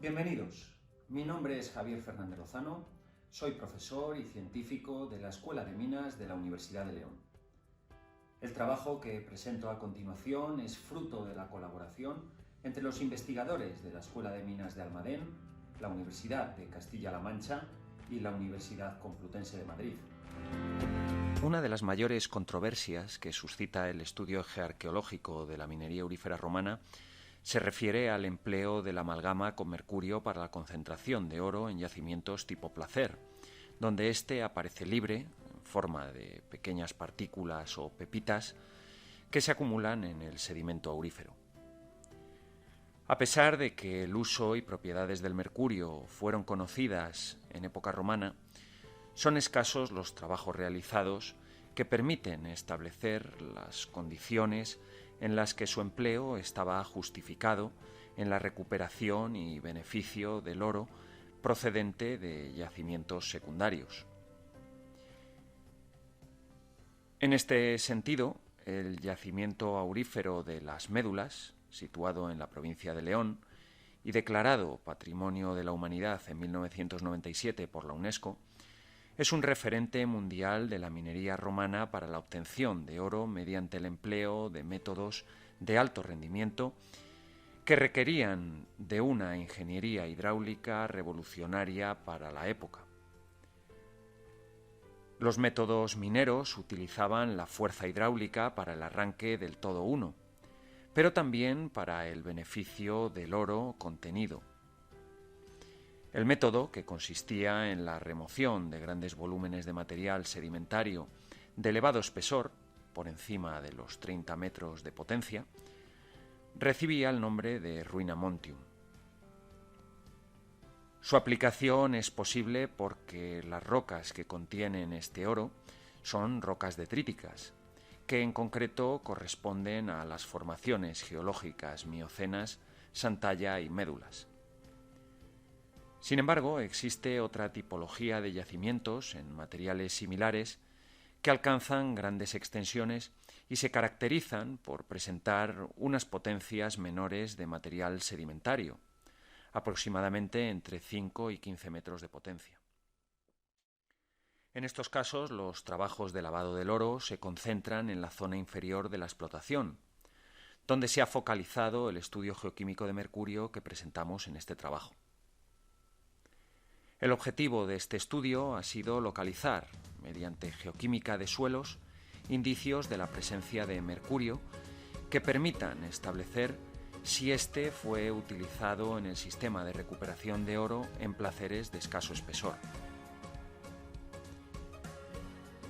Bienvenidos, mi nombre es Javier Fernández Lozano, soy profesor y científico de la Escuela de Minas de la Universidad de León. El trabajo que presento a continuación es fruto de la colaboración entre los investigadores de la Escuela de Minas de Almadén, la Universidad de Castilla-La Mancha y la Universidad Complutense de Madrid. Una de las mayores controversias que suscita el estudio geoarqueológico de la minería aurífera romana se refiere al empleo de la amalgama con mercurio para la concentración de oro en yacimientos tipo placer, donde éste aparece libre, en forma de pequeñas partículas o pepitas, que se acumulan en el sedimento aurífero. A pesar de que el uso y propiedades del mercurio fueron conocidas en época romana, son escasos los trabajos realizados que permiten establecer las condiciones en las que su empleo estaba justificado en la recuperación y beneficio del oro procedente de yacimientos secundarios. En este sentido, el yacimiento aurífero de Las Médulas, situado en la provincia de León y declarado Patrimonio de la Humanidad en 1997 por la UNESCO, es un referente mundial de la minería romana para la obtención de oro mediante el empleo de métodos de alto rendimiento que requerían de una ingeniería hidráulica revolucionaria para la época. Los métodos mineros utilizaban la fuerza hidráulica para el arranque del todo uno, pero también para el beneficio del oro contenido. El método, que consistía en la remoción de grandes volúmenes de material sedimentario de elevado espesor, por encima de los 30 metros de potencia, recibía el nombre de ruinamontium. Su aplicación es posible porque las rocas que contienen este oro son rocas detríticas, que en concreto corresponden a las formaciones geológicas miocenas, Santalla y Médulas. Sin embargo, existe otra tipología de yacimientos en materiales similares que alcanzan grandes extensiones y se caracterizan por presentar unas potencias menores de material sedimentario, aproximadamente entre 5 y 15 metros de potencia. En estos casos, los trabajos de lavado del oro se concentran en la zona inferior de la explotación, donde se ha focalizado el estudio geoquímico de mercurio que presentamos en este trabajo. El objetivo de este estudio ha sido localizar, mediante geoquímica de suelos, indicios de la presencia de mercurio que permitan establecer si éste fue utilizado en el sistema de recuperación de oro en placeres de escaso espesor.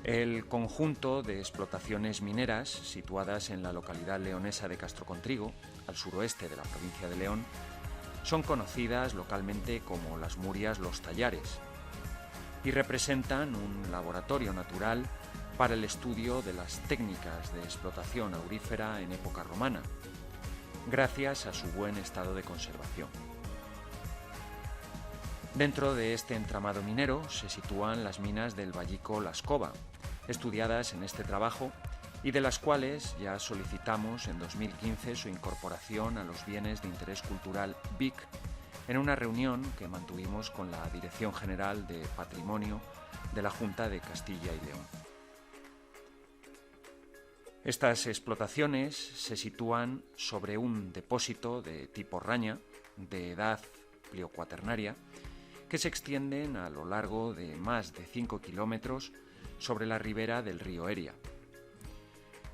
El conjunto de explotaciones mineras situadas en la localidad leonesa de Castrocontrigo, al suroeste de la provincia de León, son conocidas localmente como las Murias Los Tallares y representan un laboratorio natural para el estudio de las técnicas de explotación aurífera en época romana, gracias a su buen estado de conservación. Dentro de este entramado minero se sitúan las minas del Vallico Las Cova, estudiadas en este trabajo y de las cuales ya solicitamos en 2015 su incorporación a los bienes de interés cultural BIC en una reunión que mantuvimos con la Dirección General de Patrimonio de la Junta de Castilla y León. Estas explotaciones se sitúan sobre un depósito de tipo raña, de edad pliocuaternaria, que se extienden a lo largo de más de 5 kilómetros sobre la ribera del río Eria.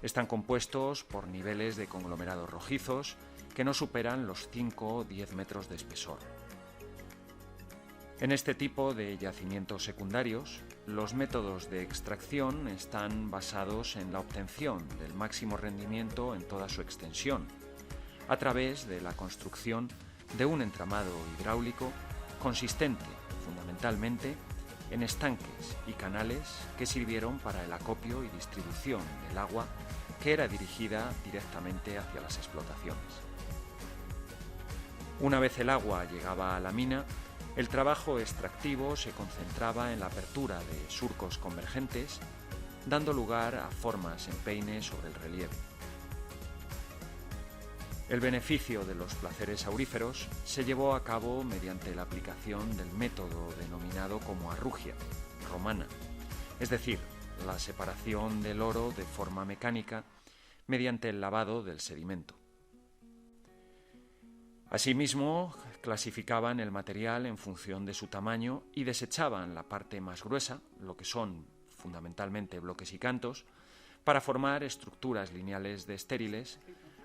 Están compuestos por niveles de conglomerados rojizos que no superan los 5 o 10 metros de espesor. En este tipo de yacimientos secundarios, los métodos de extracción están basados en la obtención del máximo rendimiento en toda su extensión, a través de la construcción de un entramado hidráulico consistente fundamentalmente en estanques y canales que sirvieron para el acopio y distribución del agua que era dirigida directamente hacia las explotaciones. Una vez el agua llegaba a la mina, el trabajo extractivo se concentraba en la apertura de surcos convergentes, dando lugar a formas en peine sobre el relieve. El beneficio de los placeres auríferos se llevó a cabo mediante la aplicación del método denominado como arrugia romana, es decir, la separación del oro de forma mecánica mediante el lavado del sedimento. Asimismo, clasificaban el material en función de su tamaño y desechaban la parte más gruesa, lo que son fundamentalmente bloques y cantos, para formar estructuras lineales de estériles,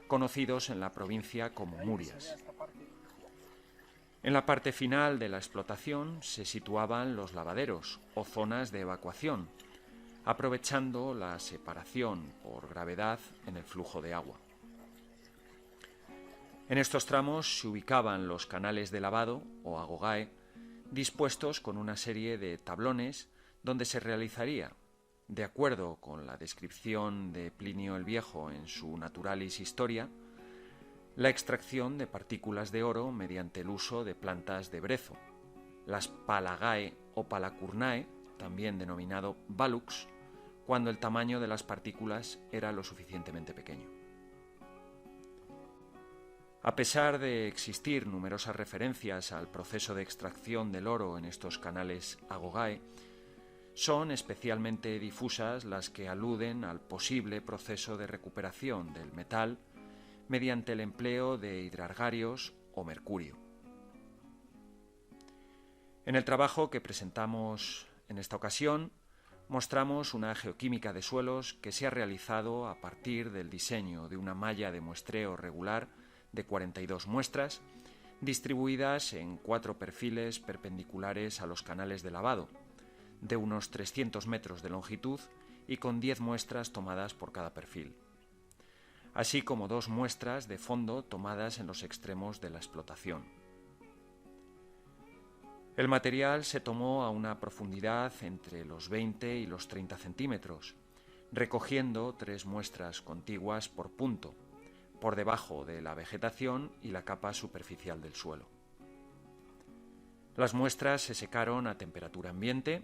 conocidos en la provincia como murias. En la parte final de la explotación se situaban los lavaderos o zonas de evacuación, aprovechando la separación por gravedad en el flujo de agua. En estos tramos se ubicaban los canales de lavado, o agogae, dispuestos con una serie de tablones donde se realizaría, de acuerdo con la descripción de Plinio el Viejo en su Naturalis Historia, la extracción de partículas de oro mediante el uso de plantas de brezo, las palagae o palacurnae, también denominado valux, cuando el tamaño de las partículas era lo suficientemente pequeño. A pesar de existir numerosas referencias al proceso de extracción del oro en estos canales agogae, son especialmente difusas las que aluden al posible proceso de recuperación del metal mediante el empleo de hidrargarios o mercurio. En el trabajo que presentamos en esta ocasión, mostramos una geoquímica de suelos que se ha realizado a partir del diseño de una malla de muestreo regular de 42 muestras, distribuidas en 4 perfiles perpendiculares a los canales de lavado, de unos 300 metros de longitud y con 10 muestras tomadas por cada perfil, así como 2 muestras de fondo tomadas en los extremos de la explotación. El material se tomó a una profundidad entre los 20 y los 30 centímetros, recogiendo 3 muestras contiguas por punto, por debajo de la vegetación y la capa superficial del suelo. Las muestras se secaron a temperatura ambiente,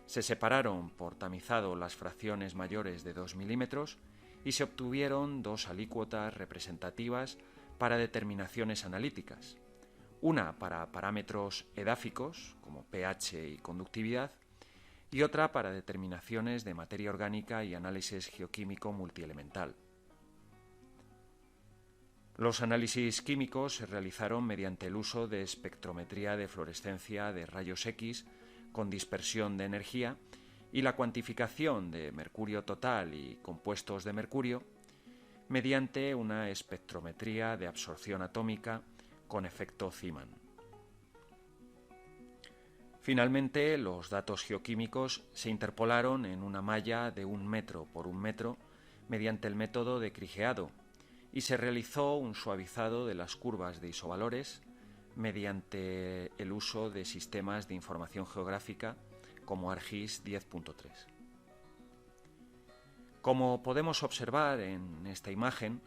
se separaron por tamizado las fracciones mayores de 2 milímetros y se obtuvieron 2 alícuotas representativas para determinaciones analíticas, una para parámetros edáficos, como pH y conductividad, y otra para determinaciones de materia orgánica y análisis geoquímico multielemental. Los análisis químicos se realizaron mediante el uso de espectrometría de fluorescencia de rayos X con dispersión de energía y la cuantificación de mercurio total y compuestos de mercurio mediante una espectrometría de absorción atómica con efecto Zeeman. Finalmente, los datos geoquímicos se interpolaron en una malla de 1 metro por 1 metro mediante el método de crigeado y se realizó un suavizado de las curvas de isovalores mediante el uso de sistemas de información geográfica como ARGIS 10.3. Como podemos observar en esta imagen,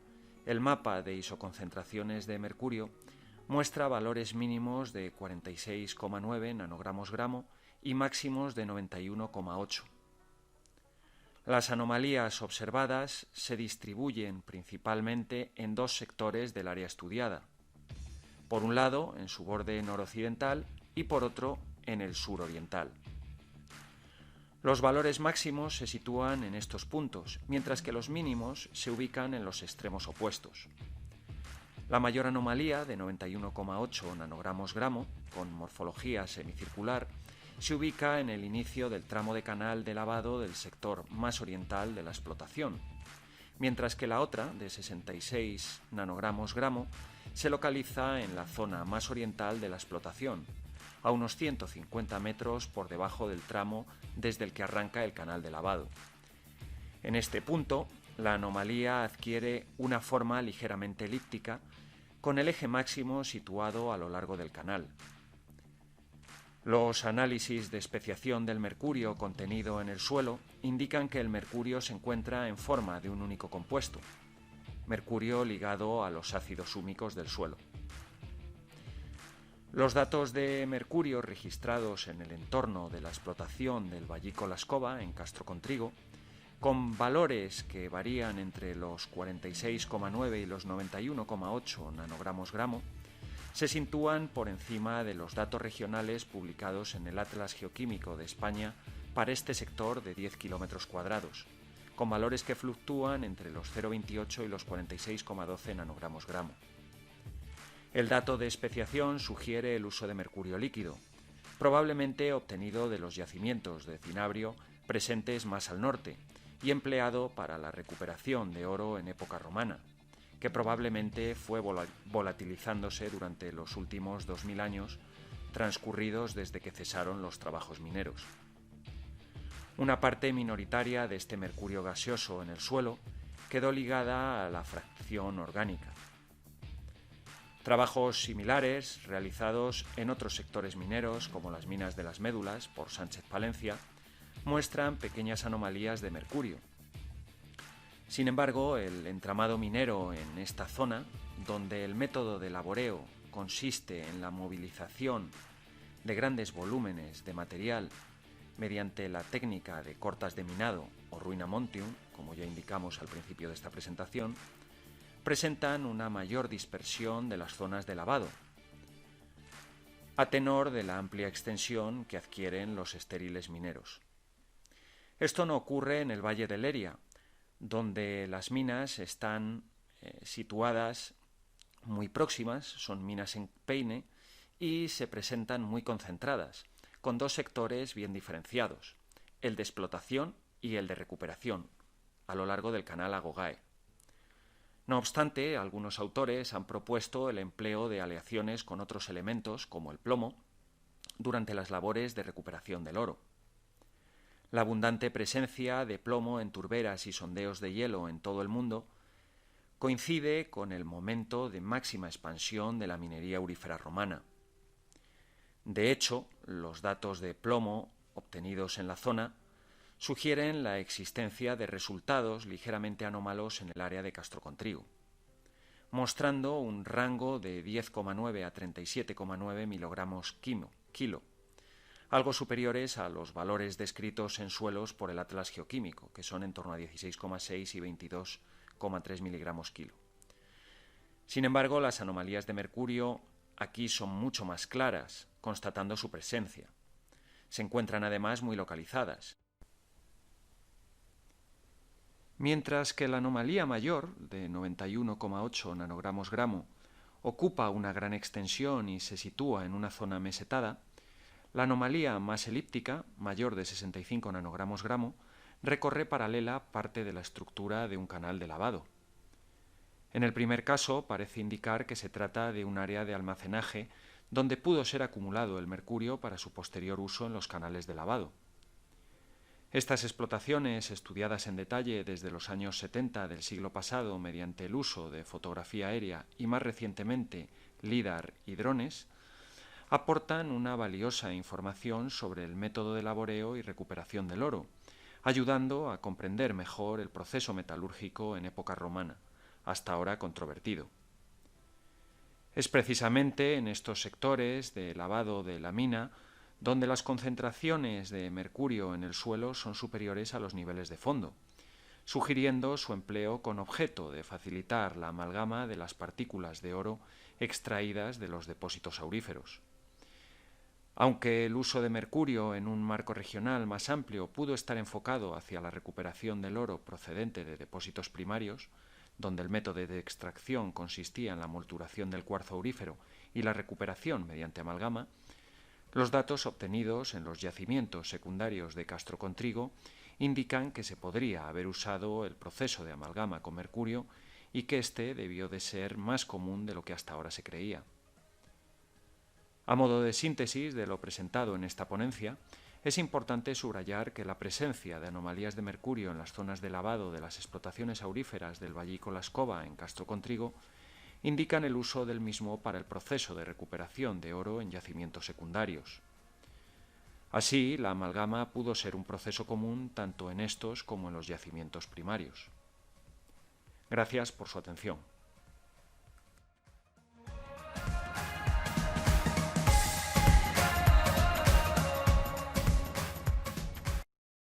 el mapa de isoconcentraciones de mercurio muestra valores mínimos de 46,9 nanogramos gramo y máximos de 91,8. Las anomalías observadas se distribuyen principalmente en 2 sectores del área estudiada. Por un lado, en su borde noroccidental y por otro, en el suroriental. Los valores máximos se sitúan en estos puntos, mientras que los mínimos se ubican en los extremos opuestos. La mayor anomalía, de 91,8 nanogramos gramo, con morfología semicircular, se ubica en el inicio del tramo de canal de lavado del sector más oriental de la explotación, mientras que la otra, de 66 nanogramos gramo, se localiza en la zona más oriental de la explotación, a unos 150 metros por debajo del tramo desde el que arranca el canal de lavado. En este punto, la anomalía adquiere una forma ligeramente elíptica, con el eje máximo situado a lo largo del canal. Los análisis de especiación del mercurio contenido en el suelo indican que el mercurio se encuentra en forma de un único compuesto, mercurio ligado a los ácidos húmicos del suelo. Los datos de mercurio registrados en el entorno de la explotación del Vallico La Escoba, en Castro Contrigo, con valores que varían entre los 46,9 y los 91,8 nanogramos gramo, se sitúan por encima de los datos regionales publicados en el Atlas Geoquímico de España para este sector de 10 kilómetros cuadrados, con valores que fluctúan entre los 0,28 y los 46,12 nanogramos gramo. El dato de especiación sugiere el uso de mercurio líquido, probablemente obtenido de los yacimientos de cinabrio presentes más al norte y empleado para la recuperación de oro en época romana, que probablemente fue volatilizándose durante los últimos 2000 años transcurridos desde que cesaron los trabajos mineros. Una parte minoritaria de este mercurio gaseoso en el suelo quedó ligada a la fracción orgánica. Trabajos similares realizados en otros sectores mineros, como las minas de las Médulas por Sánchez Palencia, muestran pequeñas anomalías de mercurio. Sin embargo, el entramado minero en esta zona, donde el método de laboreo consiste en la movilización de grandes volúmenes de material mediante la técnica de cortas de minado o ruina montium, como ya indicamos al principio de esta presentación, presentan una mayor dispersión de las zonas de lavado, a tenor de la amplia extensión que adquieren los estériles mineros. Esto no ocurre en el Valle de Leria, donde las minas están situadas muy próximas, son minas en peine y se presentan muy concentradas, con dos sectores bien diferenciados, el de explotación y el de recuperación, a lo largo del canal Agogae. No obstante, algunos autores han propuesto el empleo de aleaciones con otros elementos, como el plomo, durante las labores de recuperación del oro. La abundante presencia de plomo en turberas y sondeos de hielo en todo el mundo coincide con el momento de máxima expansión de la minería aurífera romana. De hecho, los datos de plomo obtenidos en la zona sugieren la existencia de resultados ligeramente anómalos en el área de Castrocontrigo, mostrando un rango de 10,9 a 37,9 miligramos kilo, algo superiores a los valores descritos en suelos por el Atlas Geoquímico, que son en torno a 16,6 y 22,3 miligramos kilo. Sin embargo, las anomalías de mercurio aquí son mucho más claras, constatando su presencia. Se encuentran además muy localizadas. Mientras que la anomalía mayor, de 91,8 nanogramos gramo, ocupa una gran extensión y se sitúa en una zona mesetada, la anomalía más elíptica, mayor de 65 nanogramos gramo, recorre paralela parte de la estructura de un canal de lavado. En el primer caso parece indicar que se trata de un área de almacenaje donde pudo ser acumulado el mercurio para su posterior uso en los canales de lavado. Estas explotaciones, estudiadas en detalle desde los años 70 del siglo pasado mediante el uso de fotografía aérea y más recientemente LIDAR y drones, aportan una valiosa información sobre el método de laboreo y recuperación del oro, ayudando a comprender mejor el proceso metalúrgico en época romana, hasta ahora controvertido. Es precisamente en estos sectores de lavado de la mina donde las concentraciones de mercurio en el suelo son superiores a los niveles de fondo, sugiriendo su empleo con objeto de facilitar la amalgama de las partículas de oro extraídas de los depósitos auríferos. Aunque el uso de mercurio en un marco regional más amplio pudo estar enfocado hacia la recuperación del oro procedente de depósitos primarios, donde el método de extracción consistía en la molturación del cuarzo aurífero y la recuperación mediante amalgama, los datos obtenidos en los yacimientos secundarios de Castrocontrigo indican que se podría haber usado el proceso de amalgama con mercurio y que éste debió de ser más común de lo que hasta ahora se creía. A modo de síntesis de lo presentado en esta ponencia, es importante subrayar que la presencia de anomalías de mercurio en las zonas de lavado de las explotaciones auríferas del Vallico La Escoba en Castrocontrigo indican el uso del mismo para el proceso de recuperación de oro en yacimientos secundarios. Así, la amalgama pudo ser un proceso común tanto en estos como en los yacimientos primarios. Gracias por su atención.